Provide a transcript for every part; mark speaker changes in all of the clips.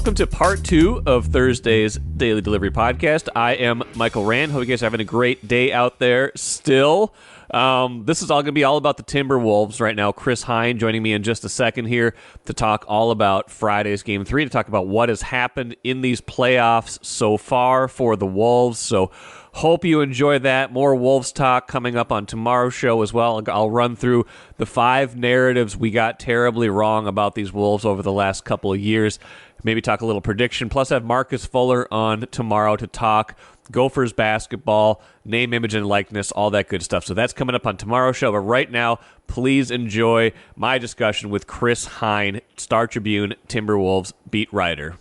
Speaker 1: Welcome to part 2 of Thursday's Daily Delivery Podcast. I am Michael Rand. Hope you guys are having a great day out there still. This is all going to be all about the Timberwolves right now. Chris Hine joining me in just a second here to talk all about Friday's Game 3, to talk about what has happened in these playoffs so far for the Wolves. So hope you enjoy that. More Wolves talk coming up on tomorrow's show as well. I'll run through the 5 narratives we got terribly wrong about these Wolves over the last couple of years. Maybe talk a little prediction. Plus, I have Marcus Fuller on tomorrow to talk Gophers basketball, name, image, and likeness, all that good stuff. So that's coming up on tomorrow's show. But right now, please enjoy my discussion with Chris Hine, Star Tribune Timberwolves beat writer.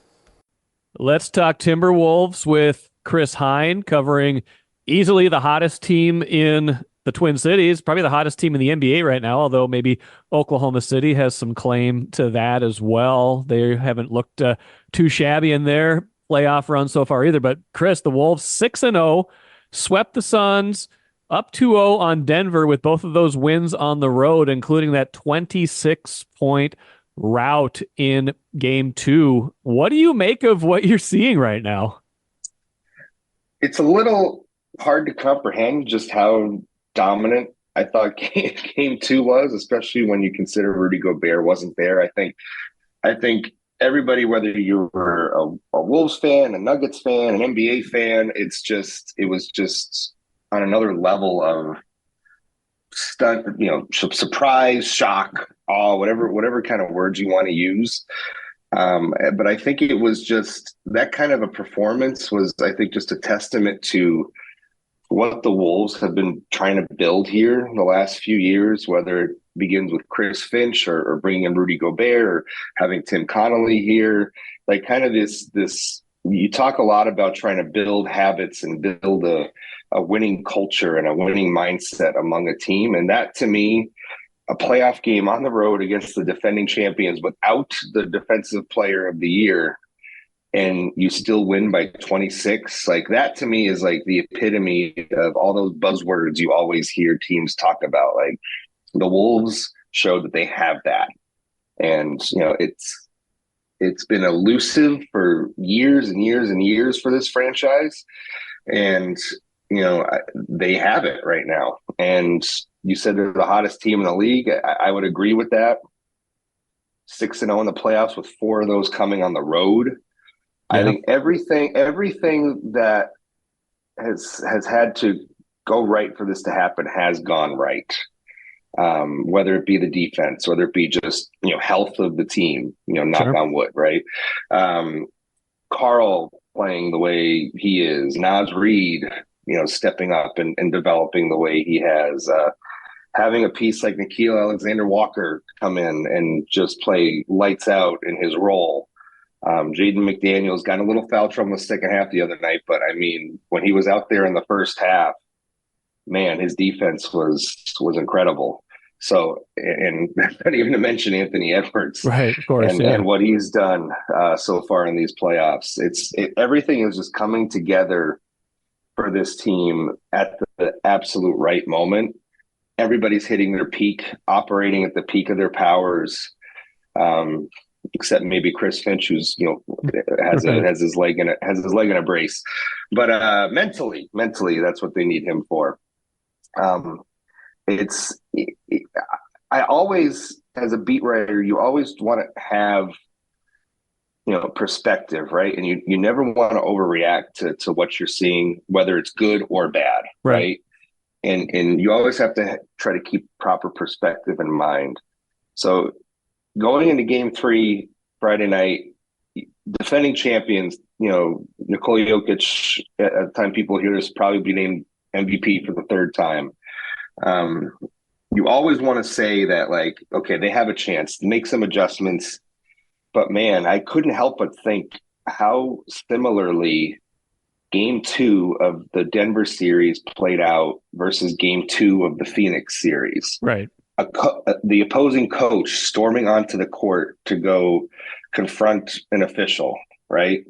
Speaker 1: Let's talk Timberwolves with Chris Hine, covering easily the hottest team in the Twin Cities, probably the hottest team in the NBA right now, although maybe Oklahoma City has some claim to that as well. They haven't looked too shabby in their playoff run so far either. But Chris, the Wolves 6-0, swept the Suns, up 2-0 on Denver with both of those wins on the road, including that 26-point rout in Game 2. What do you make of what you're seeing right now?
Speaker 2: It's a little hard to comprehend just how dominant I thought game 2 was, especially when you consider Rudy Gobert wasn't there. I think everybody, whether you were a Wolves fan, a Nuggets fan, an NBA fan, it was just on another level of surprise, shock, awe, whatever kind of words you want to use. But I think it was just that kind of a performance was, I think, just a testament to what the Wolves have been trying to build here in the last few years, whether it begins with Chris Finch or bringing in Rudy Gobert or having Tim Connolly here. Like kind of this, you talk a lot about trying to build habits and build a winning culture and a winning mindset among a team. And that, to me, a playoff game on the road against the defending champions without the defensive player of the year, and you still win by 26, like that to me is like the epitome of all those buzzwords you always hear teams talk about. Like the Wolves showed that they have that. And, it's been elusive for years and years and years for this franchise. And, they have it right now. And you said they're the hottest team in the league. I would agree with that. 6-0 in the playoffs with 4 of those coming on the road. Yeah. I think everything that has had to go right for this to happen has gone right. Whether it be the defense, whether it be just, health of the team, knock
Speaker 1: Sure.
Speaker 2: on wood, right? Carl playing the way he is, Naz Reid, stepping up and developing the way he has, having a piece like Nickeil Alexander-Walker come in and just play lights out in his role. Jaden McDaniels got a little foul trouble in the second half the other night, but I mean, when he was out there in the first half, man, his defense was incredible. So, and not even to mention Anthony Edwards,
Speaker 1: Right, of course,
Speaker 2: and what he's done so far in these playoffs. Everything is just coming together for this team at the absolute right moment. Everybody's hitting their peak, operating at the peak of their powers. Except maybe Chris Finch, who's has his leg in a brace, but mentally, that's what they need him for. I always, as a beat writer, you always want to have perspective, right? And you never want to overreact to what you're seeing, whether it's good or bad, right? And you always have to try to keep proper perspective in mind. So, going into Game 3 Friday night, defending champions, Nikola Jokic, at the time people hear this, probably be named MVP for the 3rd time. You always want to say that, like, okay, they have a chance, make some adjustments. But, man, I couldn't help but think how similarly Game 2 of the Denver series played out versus Game 2 of the Phoenix series.
Speaker 1: Right.
Speaker 2: The opposing coach storming onto the court to go confront an official, right?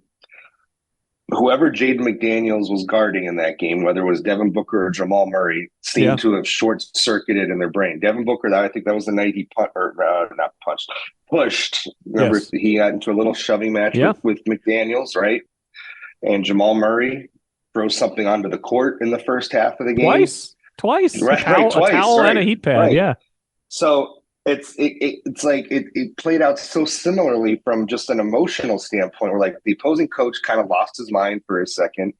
Speaker 2: whoever Jaden McDaniels was guarding in that game, whether it was Devin Booker or Jamal Murray, seemed to have short-circuited in their brain. Devin Booker, I think that was the night he pushed. Remember,
Speaker 1: Yes.
Speaker 2: he got into a little shoving match with McDaniels, right? And Jamal Murray throws something onto the court in the first half of the game.
Speaker 1: Twice.
Speaker 2: Right,
Speaker 1: A towel and a heat pad,
Speaker 2: right.
Speaker 1: yeah.
Speaker 2: So it's like it played out so similarly from just an emotional standpoint, where like the opposing coach kind of lost his mind for a second.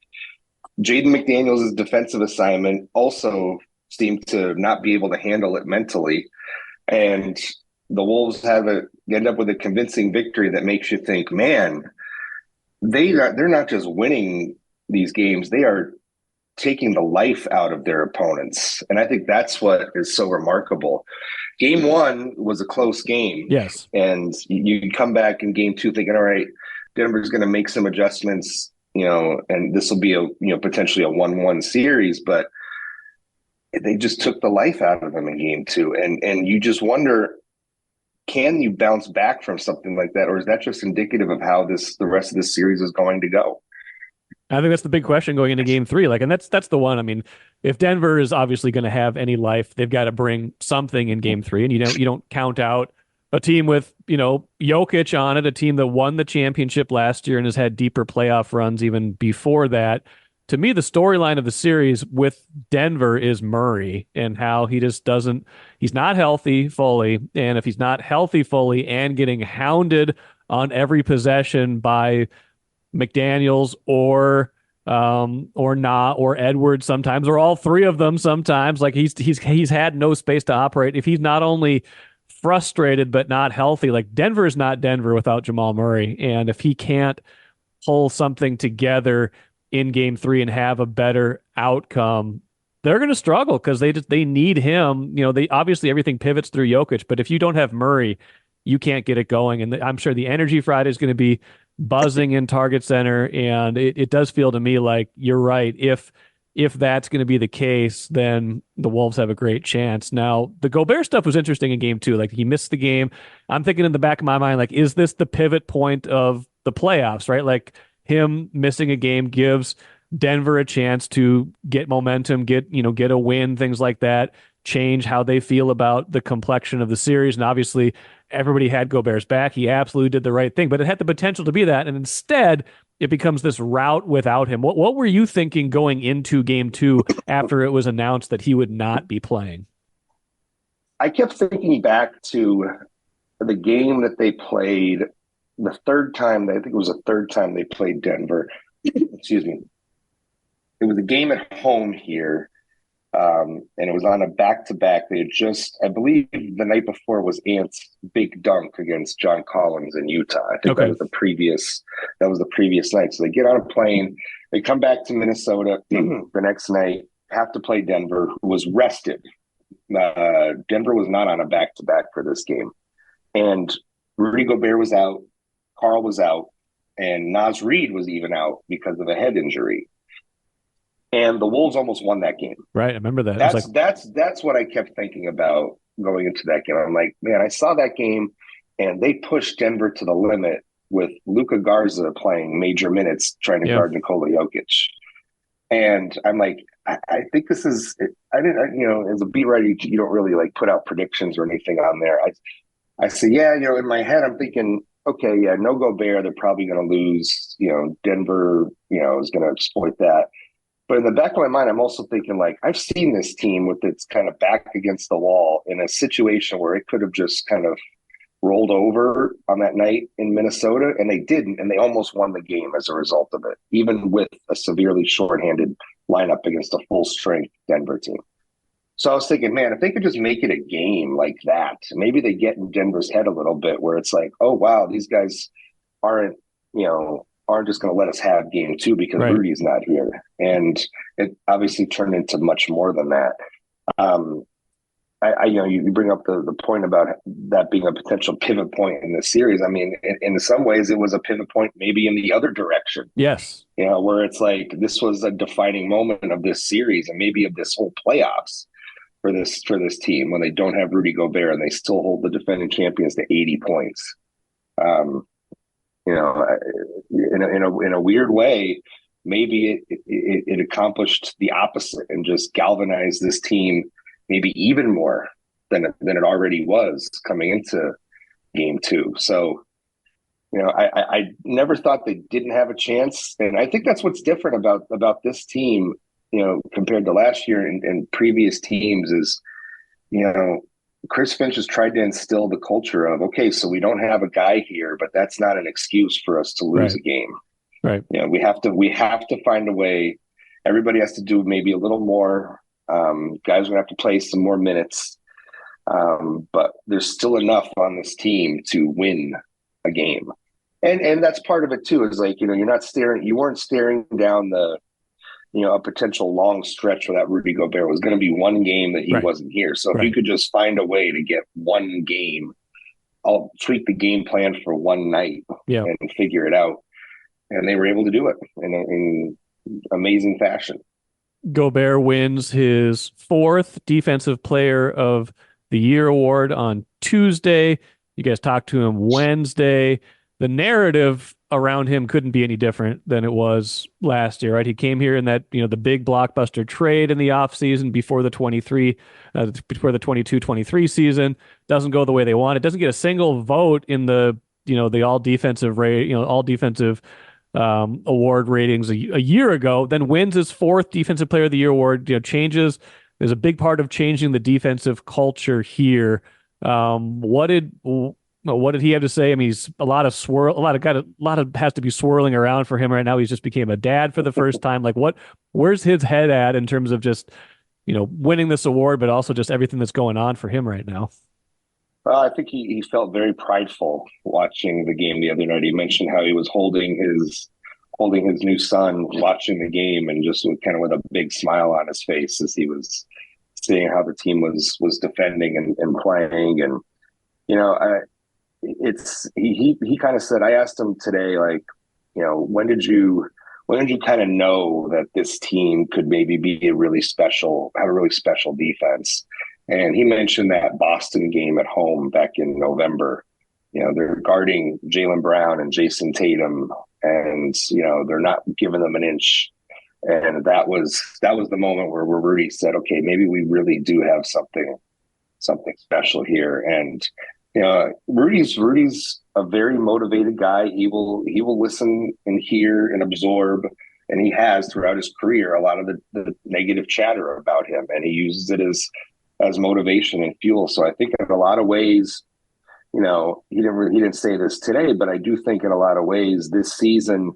Speaker 2: Jaden McDaniels' defensive assignment also seemed to not be able to handle it mentally, and the Wolves end up with a convincing victory that makes you think, man, they're not just winning these games, they are taking the life out of their opponents. And I think that's what is so remarkable. Game one was a close game.
Speaker 1: Yes.
Speaker 2: And you come back in game two thinking, all right, Denver's going to make some adjustments, and this will be potentially a 1-1 series, but they just took the life out of them in game two. And you just wonder, can you bounce back from something like that? Or is that just indicative of how the rest of this series is going to go?
Speaker 1: I think that's the big question going into game three. And that's the one. I mean, if Denver is obviously going to have any life, they've got to bring something in game three. And you don't count out a team with, Jokic on it, a team that won the championship last year and has had deeper playoff runs even before that. To me, the storyline of the series with Denver is Murray and how he just he's not healthy fully. And if he's not healthy fully and getting hounded on every possession by McDaniels or Edwards sometimes, or all three of them sometimes. Like he's had no space to operate. If he's not only frustrated but not healthy, like Denver is not Denver without Jamal Murray. And if he can't pull something together in game three and have a better outcome, they're going to struggle because they need him. They obviously everything pivots through Jokic, but if you don't have Murray, you can't get it going. And I'm sure the energy Friday is going to be buzzing in Target Center, and it does feel to me like you're right. If that's going to be the case, then the Wolves have a great chance. Now, the Gobert stuff was interesting in game two. Like he missed the game. I'm thinking in the back of my mind, like, is this the pivot point of the playoffs, right? Like him missing a game gives Denver a chance to get momentum, get a win, things like that, change how they feel about the complexion of the series. And obviously everybody had Gobert's back. He absolutely did the right thing, but it had the potential to be that. And instead it becomes this rout without him. What were you thinking going into game two after it was announced that he would not be playing?
Speaker 2: I kept thinking back to the game that they played the third time. I think it was the third time they played Denver. Excuse me. It was a game at home here. And it was on a back-to-back. They had I believe the night before was Ant's big dunk against John Collins in Utah. I think that was the previous night. So they get on a plane, they come back to Minnesota the next night, have to play Denver, who was rested. Denver was not on a back-to-back for this game. And Rudy Gobert was out, Karl was out, and Naz Reid was even out because of a head injury. And the Wolves almost won that game.
Speaker 1: Right, I remember that.
Speaker 2: That's what I kept thinking about going into that game. I'm like, man, I saw that game, and they pushed Denver to the limit with Luka Garza playing major minutes trying to guard Nikola Jokic. And I'm like, I think this is. I didn't, as a beat writer, you don't really like put out predictions or anything on there. I say, yeah, in my head, I'm thinking, okay, yeah, no Gobert, they're probably going to lose. Denver, is going to exploit that. But in the back of my mind, I'm also thinking, like, I've seen this team with its kind of back against the wall in a situation where it could have just kind of rolled over on that night in Minnesota, and they didn't, and they almost won the game as a result of it, even with a severely shorthanded lineup against a full-strength Denver team. So I was thinking, man, if they could just make it a game like that, maybe they get in Denver's head a little bit where it's like, oh, wow, these guys aren't just going to let us have game two because Rudy's not here. And it obviously turned into much more than that. You bring up the point about that being a potential pivot point in the series. I mean, in some ways it was a pivot point maybe in the other direction.
Speaker 1: Yes.
Speaker 2: Where it's like, this was a defining moment of this series and maybe of this whole playoffs for this team when they don't have Rudy Gobert and they still hold the defending champions to 80 points. In a weird way, maybe it accomplished the opposite and just galvanized this team maybe even more than it already was coming into game two. So, I never thought they didn't have a chance. And I think that's what's different about this team, compared to last year and previous teams is, Chris Finch has tried to instill the culture of, okay, so we don't have a guy here, but that's not an excuse for us to lose a game.
Speaker 1: Right.
Speaker 2: We have to find a way. Everybody has to do maybe a little more. Guys are gonna have to play some more minutes. But there's still enough on this team to win a game. And that's part of it too, is like, you weren't staring down a potential long stretch where that Rudy Gobert was going to be one game that he wasn't here. So if you could just find a way to get one game, I'll tweak the game plan for one night and figure it out. And they were able to do it in amazing fashion.
Speaker 1: Gobert wins his 4th Defensive Player of the Year award on Tuesday. You guys talked to him Wednesday. The narrative around him couldn't be any different than it was last year, right? He came here in that, the big blockbuster trade in the offseason before the 22-23 season. Doesn't go the way they want. It doesn't get a single vote in the, the all defensive award ratings a year ago, then wins his 4th Defensive Player of the Year award, changes. There's a big part of changing the defensive culture here. What did he have to say? I mean, he's a lot of has to be swirling around for him right now. He's just became a dad for the first time. Like, where's his head at in terms of just, winning this award, but also just everything that's going on for him right now?
Speaker 2: I think he felt very prideful watching the game the other night. He mentioned how he was holding his new son, watching the game, and just with a big smile on his face as he was seeing how the team was defending and playing. And he kind of said, I asked him today, like, when did you kind of know that this team could maybe have a really special defense? And he mentioned that Boston game at home back in November. They're guarding Jaylen Brown and Jason Tatum, and they're not giving them an inch. And that was the moment where Rudy said, okay, maybe we really do have something special here. And Rudy's a very motivated guy. He will listen and hear and absorb, and he has throughout his career a lot of the negative chatter about him, and he uses it as motivation and fuel. So I think in a lot of ways, he didn't say this today, but I do think in a lot of ways this season,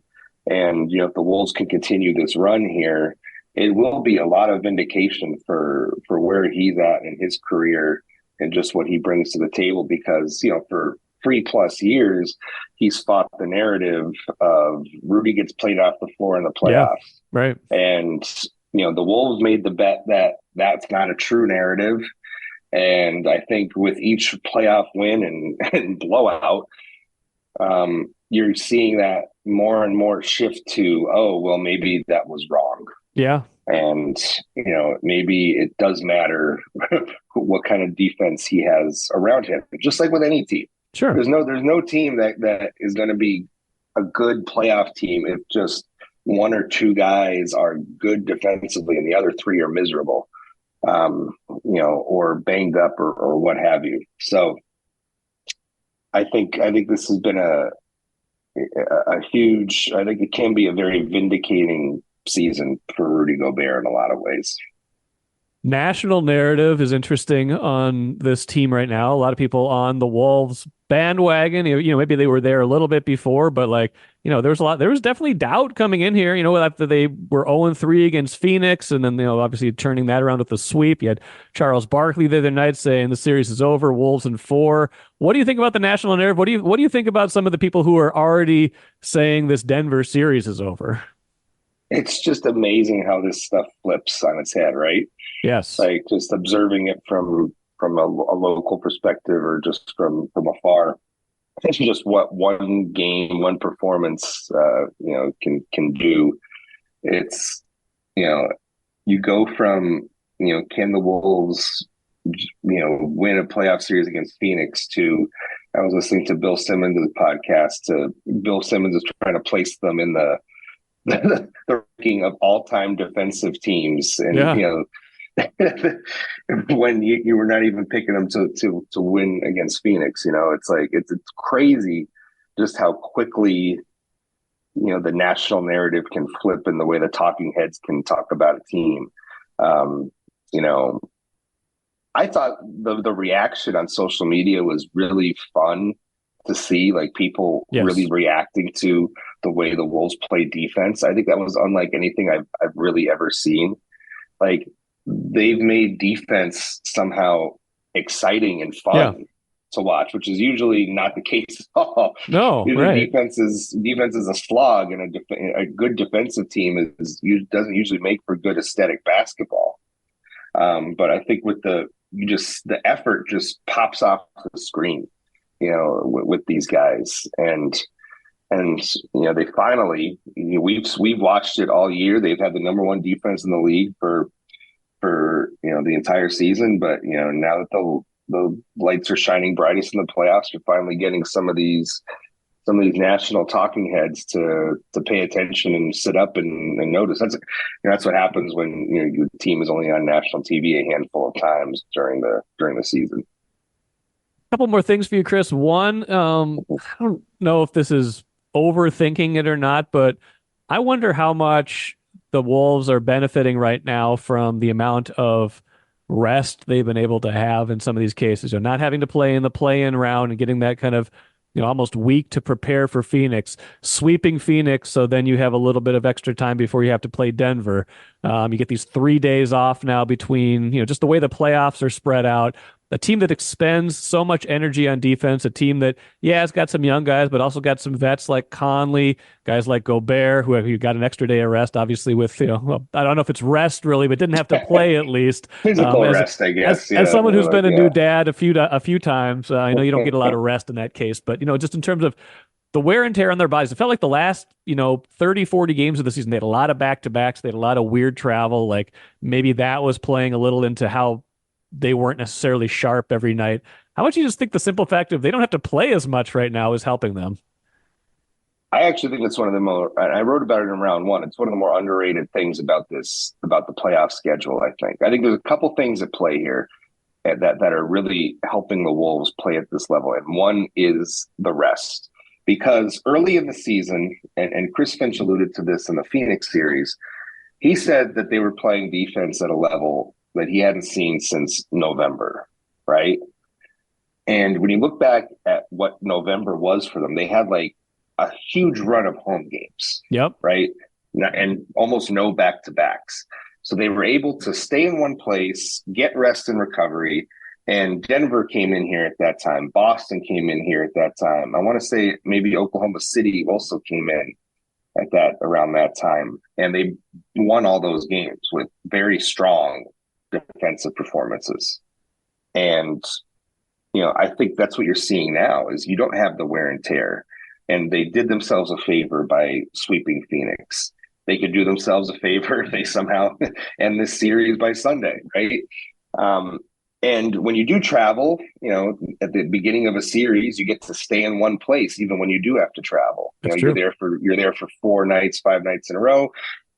Speaker 2: and if the Wolves can continue this run here, it will be a lot of vindication for where he's at in his career and just what he brings to the table, because, for 3+ years, he's fought the narrative of Rudy gets played off the floor in the playoffs.
Speaker 1: Yeah, right.
Speaker 2: And, the Wolves made the bet that that's not a true narrative. And I think with each playoff win and blowout, you're seeing that more and more shift to, oh, well, maybe that was wrong.
Speaker 1: Yeah.
Speaker 2: And, maybe it does matter what kind of defense he has around him, just like with any team.
Speaker 1: Sure.
Speaker 2: There's no team that is going to be a good playoff team if just one or two guys are good defensively and the other three are miserable, or banged up or what have you. So I think this has been a huge, I think it can be a very vindicating season for Rudy Gobert in a lot of ways.
Speaker 1: National narrative is interesting on this team right now. A lot of people on the Wolves bandwagon, maybe they were there a little bit before, but there was definitely doubt coming in here, after they were 0-3 against Phoenix, and then, obviously turning that around with the sweep. You had Charles Barkley the other night saying the series is over, Wolves in 4. What do you think about the national narrative? What do you think about some of the people who are already saying this Denver series is over?
Speaker 2: It's just amazing how this stuff flips on its head, right?
Speaker 1: Yes.
Speaker 2: Like just observing it from a local perspective or just from afar. It's just what one game, one performance, can do. It's, you go from, can the Wolves, win a playoff series against Phoenix to, I was listening to Bill Simmons' podcast, to Bill Simmons is trying to place them in the the ranking of all-time defensive teams, and
Speaker 1: Yeah.
Speaker 2: when you were not even picking them to win against Phoenix. It's like it's crazy just how quickly the national narrative can flip in the way the talking heads can talk about a team. Um, you know, I thought the reaction on social media was really fun to see, like people really
Speaker 1: Yes.
Speaker 2: reacting to the way the Wolves play defense. I think that was unlike anything I've really ever seen. Like they've made defense somehow exciting and
Speaker 1: Yeah.
Speaker 2: fun to watch, which is usually not the case at all.
Speaker 1: No,
Speaker 2: Usually
Speaker 1: right.
Speaker 2: defense is a slog, and a good defensive team doesn't usually make for good aesthetic basketball. But I think the effort just pops off the screen, with these guys, and they finally, we've watched it all year. They've had the number one defense in the league for the entire season, but now that the lights are shining brightest in the playoffs, you're finally getting some of these national talking heads to pay attention and sit up and notice. That's what happens when your team is only on national TV a handful of times during the season.
Speaker 1: Couple more things for you, Chris. One, I don't know if this is overthinking it or not, but I wonder how much the Wolves are benefiting right now from the amount of rest they've been able to have in some of these cases. They're not having to play in the play-in round and getting that kind of, almost week to prepare for Phoenix, sweeping Phoenix, so then you have a little bit of extra time before you have to play Denver. You get these 3 days off now between, just the way the playoffs are spread out. A team that expends so much energy on defense, a team that, yeah, has got some young guys, but also got some vets like Conley, guys like Gobert, who got an extra day of rest, obviously with, well, I don't know if it's rest really, but didn't have to play at least.
Speaker 2: Physical
Speaker 1: As
Speaker 2: rest, I
Speaker 1: as
Speaker 2: guess.
Speaker 1: as
Speaker 2: Yeah,
Speaker 1: someone who's been a new
Speaker 2: yeah.
Speaker 1: dad a few times, I know you don't get a lot of rest in that case, but just in terms of the wear and tear on their bodies, it felt like the last 30, 40 games of the season, they had a lot of back-to-backs, they had a lot of weird travel, like maybe that was playing a little into how they weren't necessarily sharp every night. How much you just think the simple fact of they don't have to play as much right now is helping them?
Speaker 2: I actually think it's one of the more. I wrote about it in round one. It's one of the more underrated things about the playoff schedule. I think there's a couple things at play here that are really helping the Wolves play at this level, and one is the rest. Because early in the season, and Chris Finch alluded to this in the Phoenix series, he said that they were playing defense at a level that he hadn't seen since November, right? And when you look back at what November was for them, they had like a huge run of home games,
Speaker 1: Yep.
Speaker 2: right? And almost no back-to-backs. So they were able to stay in one place, get rest and recovery. And Denver came in here at that time. Boston came in here at that time. I want to say maybe Oklahoma City also came in around that time. And they won all those games with very strong defensive performances. And I think that's what you're seeing now is you don't have the wear and tear. And they did themselves a favor by sweeping Phoenix. They could do themselves a favor if they somehow end this series by Sunday, right? And when you do travel, at the beginning of a series, you get to stay in one place, even when you do have to travel.
Speaker 1: That's
Speaker 2: You're
Speaker 1: true.
Speaker 2: there for 4 nights, 5 nights in a row.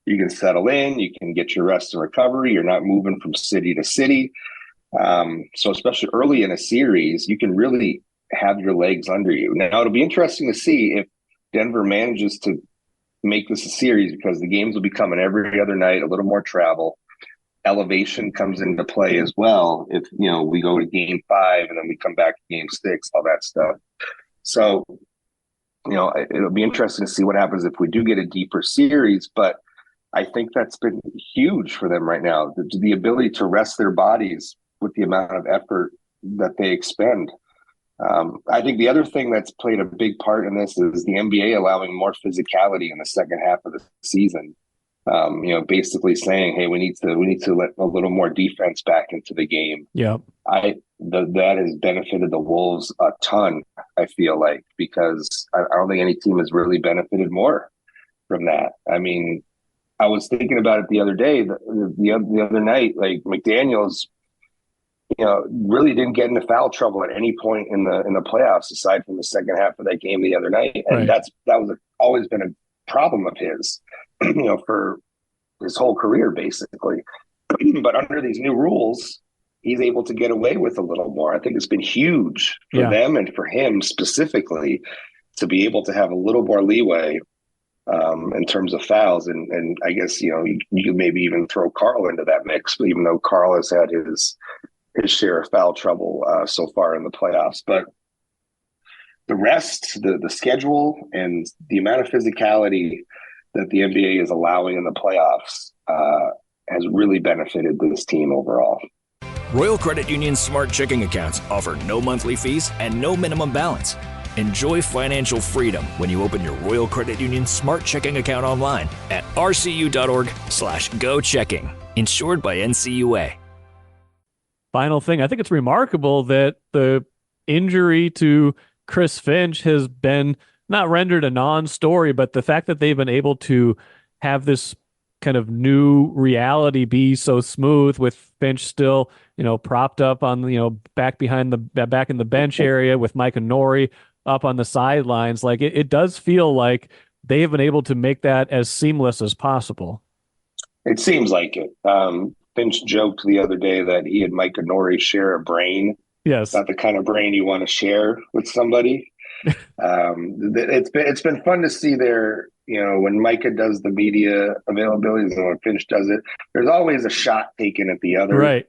Speaker 2: You can settle in, you can get your rest and recovery. You're not moving from city to city. So especially early in a series, you can really have your legs under you. Now, it'll be interesting to see if Denver manages to make this a series because the games will be coming every other night, a little more travel. Elevation comes into play as well. If, we go to game 5 and then we come back to game 6, all that stuff. So, it'll be interesting to see what happens if we do get a deeper series, but I think that's been huge for them right now. The ability to rest their bodies with the amount of effort that they expend. I think the other thing that's played a big part in this is the NBA allowing more physicality in the second half of the season. Basically saying, "Hey, we need to let a little more defense back into the game."
Speaker 1: Yeah.
Speaker 2: That has benefited the Wolves a ton. I feel like because I don't think any team has really benefited more from that. I mean, I was thinking about it the other day, the other night, like McDaniels, really didn't get into foul trouble at any point in the playoffs, aside from the second half of that game the other night, and
Speaker 1: Right.
Speaker 2: that was always been a problem of his. for his whole career, basically. But under these new rules, he's able to get away with a little more. I think it's been huge for them and for him specifically to be able to have a little more leeway in terms of fouls. And I guess, you could maybe even throw Carl into that mix, even though Carl has had his share of foul trouble so far in the playoffs. But the rest, the schedule, and the amount of physicality that the NBA is allowing in the playoffs has really benefited this team overall.
Speaker 3: Royal Credit Union's Smart Checking accounts offer no monthly fees and no minimum balance. Enjoy financial freedom when you open your Royal Credit Union Smart Checking account online at rcu.org/go-checking. Insured by NCUA.
Speaker 1: Final thing, I think it's remarkable that the injury to Chris Finch has been not rendered a non-story, but the fact that they've been able to have this kind of new reality be so smooth with Finch still, propped up on, back in the bench area with Mike and Nori up on the sidelines. Like it does feel like they have been able to make that as seamless as possible.
Speaker 2: It seems like it. Finch joked the other day that he and Mike and Nori share a brain.
Speaker 1: Yes.
Speaker 2: Not the kind of brain you want to share with somebody. It's been fun to see when Micah does the media availabilities and when Finch does it, there's always a shot taken at the other.
Speaker 1: Right.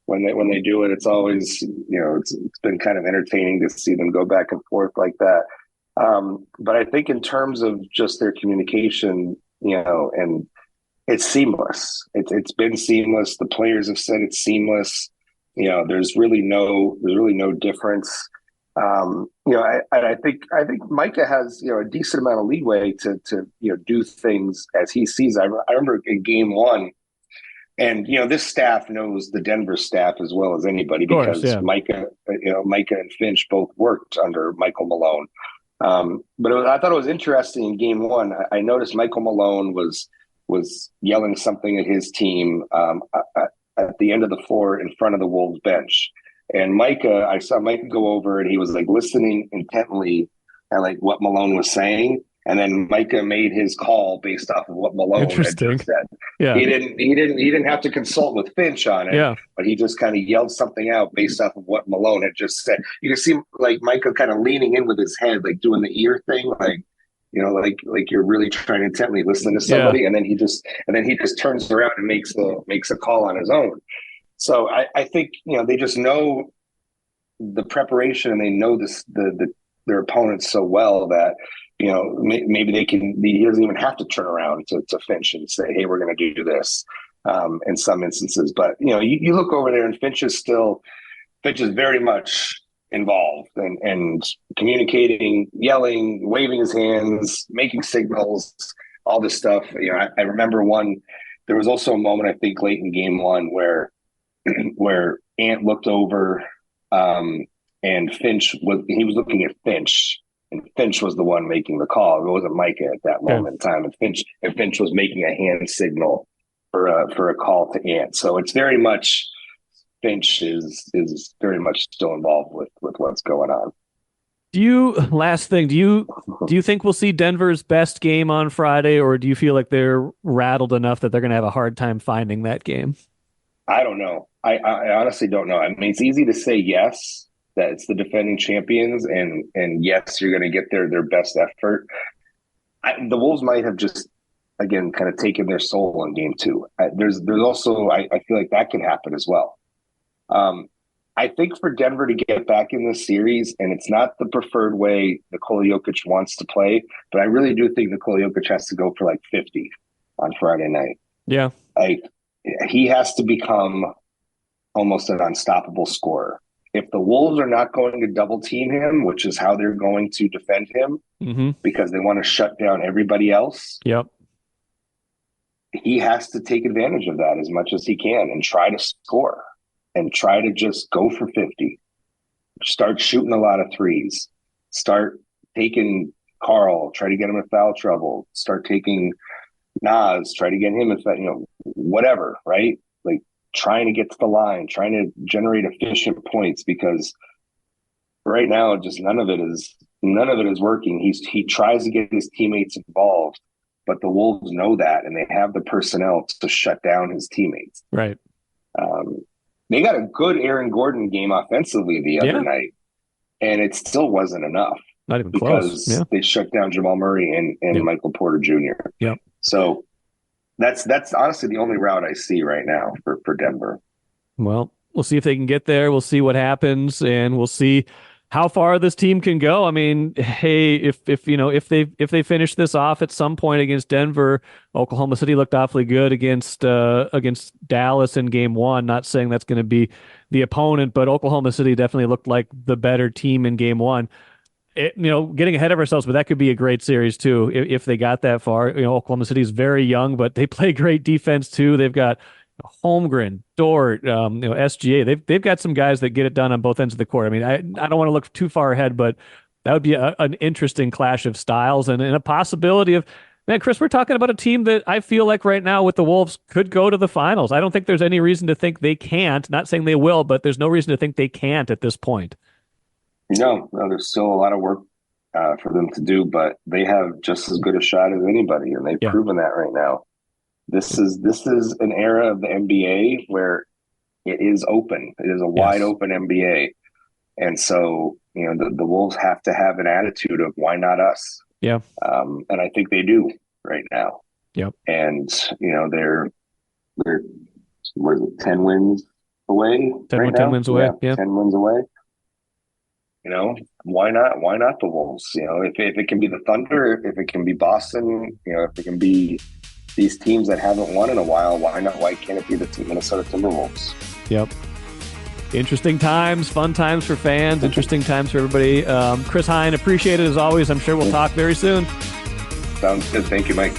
Speaker 2: When they do it, it's always, it's been kind of entertaining to see them go back and forth like that. But I think in terms of just their communication, and it's seamless. It's been seamless. The players have said it's seamless. There's really no difference. I think Micah has a decent amount of leeway to do things as he sees. I remember in game one, and this staff knows the Denver staff as well as anybody because Micah and Finch both worked under Michael Malone. But I thought it was interesting in game one. I noticed Michael Malone was yelling something at his team at the end of the floor in front of the Wolves bench. And I saw Micah go over and he was like listening intently at like what Malone was saying. And then Micah made his call based off of what Malone had just said.
Speaker 1: Yeah.
Speaker 2: He didn't have to consult with Finch on it, but he just kind of yelled something out based off of what Malone had just said. You can see like Micah kind of leaning in with his head, like doing the ear thing, like you're really trying to intently listen to somebody, and then he just turns around and makes a call on his own. So I think they just know the preparation and they know their opponents so well that maybe he doesn't even have to turn around to Finch and say, hey, we're going to do this in some instances. But you look over there and Finch is very much involved and communicating, yelling, waving his hands, making signals, all this stuff. I remember there was also a moment I think late in game one where Ant looked over and Finch was looking at Finch, and Finch was the one making the call. It wasn't Micah at that moment in time, and Finch was making a hand signal for a call to Ant. So it's very much Finch is very much still involved with what's going on.
Speaker 1: Do you think we'll see Denver's best game on Friday, or do you feel like they're rattled enough that they're going to have a hard time finding that game?
Speaker 2: I don't know. I honestly don't know. I mean, it's easy to say yes, that it's the defending champions, and yes, you're going to get their best effort. The Wolves might have just, again, kind of taken their soul in game two. There's also, I feel like that can happen as well. I think for Denver to get back in this series, and it's not the preferred way Nikola Jokic wants to play, but I really do think Nikola Jokic has to go for like 50 on Friday night.
Speaker 1: Yeah.
Speaker 2: Like, he has to become almost an unstoppable scorer. If the Wolves are not going to double team him, which is how they're going to defend him, because they want to shut down everybody else.
Speaker 1: Yep.
Speaker 2: He has to take advantage of that as much as he can and try to score and try to just go for 50. Start shooting a lot of threes. Start taking Carl, try to get him in foul trouble. Start taking Nas, try to get him in, whatever, right? Like trying to get to the line, trying to generate efficient points, because right now just none of it is working. He tries to get his teammates involved, but the Wolves know that, and they have the personnel to shut down his teammates.
Speaker 1: Right.
Speaker 2: They got a good Aaron Gordon game offensively the other night, and it still wasn't enough.
Speaker 1: Not even
Speaker 2: because
Speaker 1: close.
Speaker 2: they shut down Jamal Murray and Michael Porter Jr.
Speaker 1: Yep.
Speaker 2: So that's honestly the only route I see right now for Denver.
Speaker 1: Well, we'll see if they can get there. We'll see what happens, and we'll see how far this team can go. I mean, hey, if they finish this off at some point against Denver, Oklahoma City looked awfully good against Dallas in game one. Not saying that's going to be the opponent, but Oklahoma City definitely looked like the better team in game one. Getting ahead of ourselves, but that could be a great series too if they got that far. Oklahoma City is very young, but they play great defense too. They've got Holmgren, Dort, SGA. They've got some guys that get it done on both ends of the court. I mean, I don't want to look too far ahead, but that would be an interesting clash of styles and a possibility of, man, Chris, we're talking about a team that I feel like right now with the Wolves could go to the finals. I don't think there's any reason to think they can't. Not saying they will, but there's no reason to think they can't at this point. No,
Speaker 2: there's still a lot of work for them to do, but they have just as good a shot as anybody, and they've proven that right now. This is an era of the NBA where it is open. It is a wide open NBA. And so, the Wolves have to have an attitude of why not us?
Speaker 1: Yeah.
Speaker 2: And I think they do right now.
Speaker 1: Yep.
Speaker 2: And, they're 10 wins away.
Speaker 1: 10 wins away. Yeah.
Speaker 2: 10 wins away. Why not? Why not the Wolves? If it can be the Thunder, if it can be Boston, if it can be these teams that haven't won in a while, why not? Why can't it be the Minnesota Timberwolves?
Speaker 1: Yep. Interesting times, fun times for fans, interesting times for everybody. Chris Hine, appreciate it as always. I'm sure we'll talk very soon.
Speaker 2: Sounds good. Thank you, Mike.